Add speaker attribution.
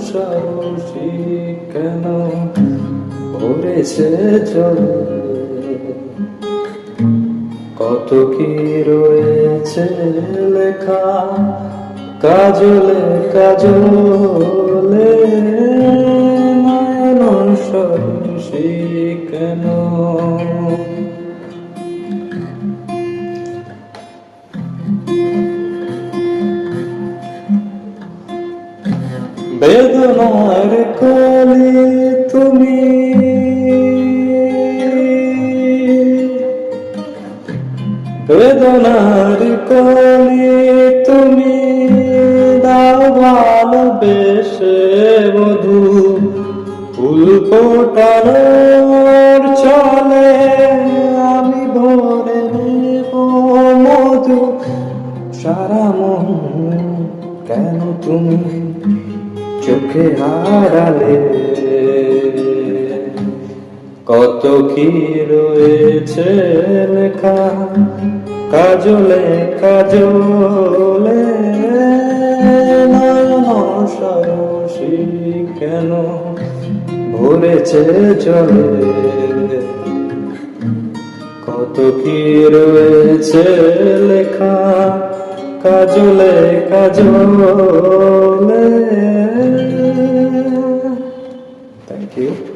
Speaker 1: সরসী কেন ভরেছে জলে, কত কি রয়েছে লেখা কাজলে কাজলে, নয়ন সরসী কেন। বেদনার কলি তুমি, বেদনার কলি তুমি, দাও ভালোবেসে বধূ ফুল ফোটানোর চলে, আমি ভরে নেব মধু সারা মন, কেন তুমি চোখে হারালে, কত কি রয়েছে লেখা কাজলে কাজলে, নয়ন সরসী কেন ভরেছে জলে, কত কি রয়েছে লেখা কাজলে কাজলে। Thank you.